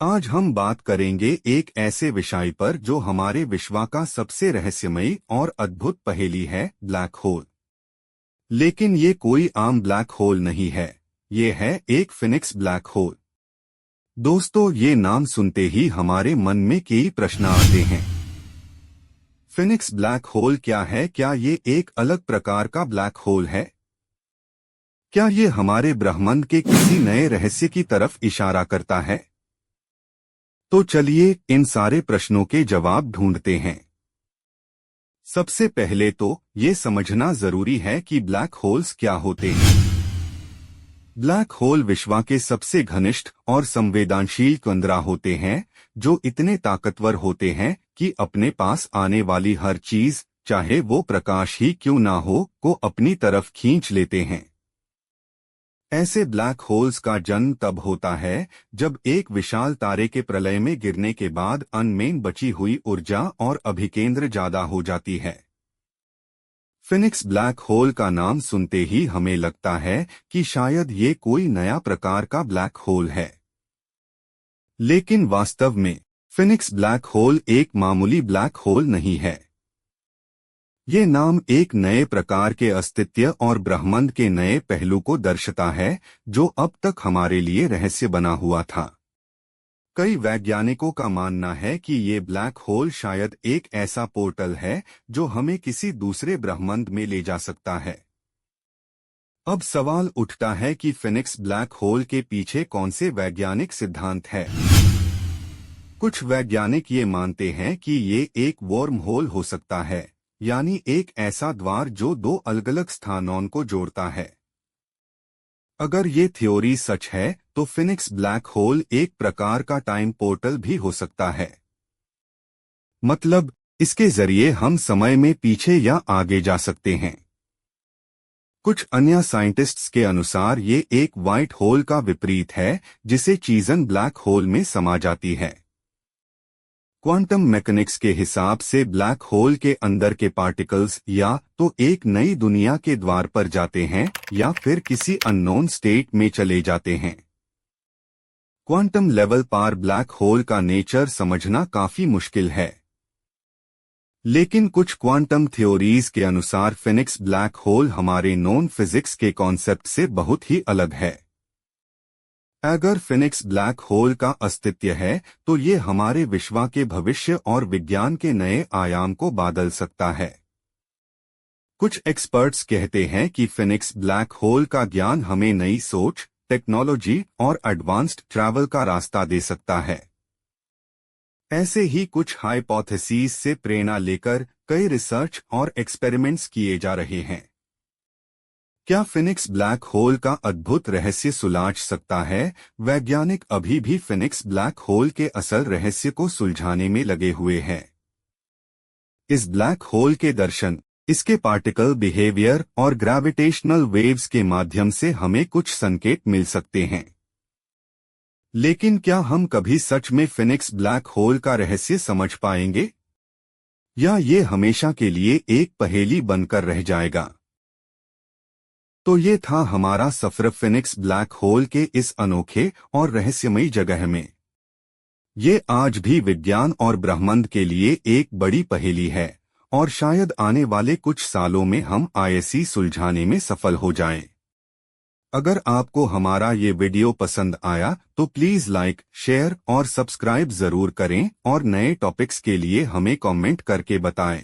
आज हम बात करेंगे एक ऐसे विषय पर जो हमारे विश्व का सबसे रहस्यमयी और अद्भुत पहेली है, ब्लैक होल। लेकिन ये कोई आम ब्लैक होल नहीं है, ये है एक फिनिक्स ब्लैक होल। दोस्तों, ये नाम सुनते ही हमारे मन में कई प्रश्न आते हैं। फिनिक्स ब्लैक होल क्या है? क्या ये एक अलग प्रकार का ब्लैक होल है? क्या ये हमारे ब्रह्मांड के किसी नए रहस्य की तरफ इशारा करता है? तो चलिए इन सारे प्रश्नों के जवाब ढूंढते हैं। सबसे पहले तो ये समझना जरूरी है कि ब्लैक होल्स क्या होते हैं। ब्लैक होल विश्व के सबसे घनिष्ठ और संवेदनशील केंद्र होते हैं, जो इतने ताकतवर होते हैं कि अपने पास आने वाली हर चीज, चाहे वो प्रकाश ही क्यों ना हो, को अपनी तरफ खींच लेते हैं। ऐसे ब्लैक होल्स का जन्म तब होता है जब एक विशाल तारे के प्रलय में गिरने के बाद अनमेन बची हुई ऊर्जा और अभिकेंद्र ज्यादा हो जाती है। फिनिक्स ब्लैक होल का नाम सुनते ही हमें लगता है कि शायद ये कोई नया प्रकार का ब्लैक होल है। लेकिन वास्तव में फिनिक्स ब्लैक होल एक मामूली ब्लैक होल नहीं है। ये नाम एक नए प्रकार के अस्तित्व और ब्रह्मांड के नए पहलू को दर्शाता है, जो अब तक हमारे लिए रहस्य बना हुआ था। कई वैज्ञानिकों का मानना है कि ये ब्लैक होल शायद एक ऐसा पोर्टल है जो हमें किसी दूसरे ब्रह्मांड में ले जा सकता है। अब सवाल उठता है कि फिनिक्स ब्लैक होल के पीछे कौन से वैज्ञानिक सिद्धांत है। कुछ वैज्ञानिक ये मानते हैं कि ये एक वर्म होल हो सकता है, यानी एक ऐसा द्वार जो दो अलग अलग स्थानों को जोड़ता है। अगर ये थ्योरी सच है तो फिनिक्स ब्लैक होल एक प्रकार का टाइम पोर्टल भी हो सकता है। मतलब, इसके जरिए हम समय में पीछे या आगे जा सकते हैं। कुछ अन्य साइंटिस्ट्स के अनुसार ये एक व्हाइट होल का विपरीत है, जिसे चीजन ब्लैक होल में समा जाती है। क्वांटम मैकेनिक्स के हिसाब से ब्लैक होल के अंदर के पार्टिकल्स या तो एक नई दुनिया के द्वार पर जाते हैं या फिर किसी अननोन स्टेट में चले जाते हैं। क्वांटम लेवल पर ब्लैक होल का नेचर समझना काफी मुश्किल है। लेकिन कुछ क्वांटम थ्योरीज के अनुसार फिनिक्स ब्लैक होल हमारे नॉन फिजिक्स के कॉन्सेप्ट से बहुत ही अलग है। अगर फिनिक्स ब्लैक होल का अस्तित्व है तो ये हमारे विश्व के भविष्य और विज्ञान के नए आयाम को बदल सकता है। कुछ एक्सपर्ट्स कहते हैं कि फिनिक्स ब्लैक होल का ज्ञान हमें नई सोच, टेक्नोलॉजी और एडवांस्ड ट्रैवल का रास्ता दे सकता है। ऐसे ही कुछ हाइपोथेसिस से प्रेरणा लेकर कई रिसर्च और एक्सपेरिमेंट्स किए जा रहे हैं। क्या फिनिक्स ब्लैक होल का अद्भुत रहस्य सुलझा सकता है? वैज्ञानिक अभी भी फिनिक्स ब्लैक होल के असल रहस्य को सुलझाने में लगे हुए हैं। इस ब्लैक होल के दर्शन, इसके पार्टिकल बिहेवियर और ग्रेविटेशनल वेव्स के माध्यम से हमें कुछ संकेत मिल सकते हैं। लेकिन क्या हम कभी सच में फिनिक्स ब्लैक होल का रहस्य समझ पाएंगे, या ये हमेशा के लिए एक पहेली बनकर रह जाएगा? तो ये था हमारा सफर फिनिक्स ब्लैक होल के इस अनोखे और रहस्यमयी जगह में। ये आज भी विज्ञान और ब्रह्मांड के लिए एक बड़ी पहेली है, और शायद आने वाले कुछ सालों में हम इसे सुलझाने में सफल हो जाएं। अगर आपको हमारा ये वीडियो पसंद आया तो प्लीज लाइक, शेयर और सब्सक्राइब जरूर करें, और नए टॉपिक्स के लिए हमें कमेंट करके बताएं।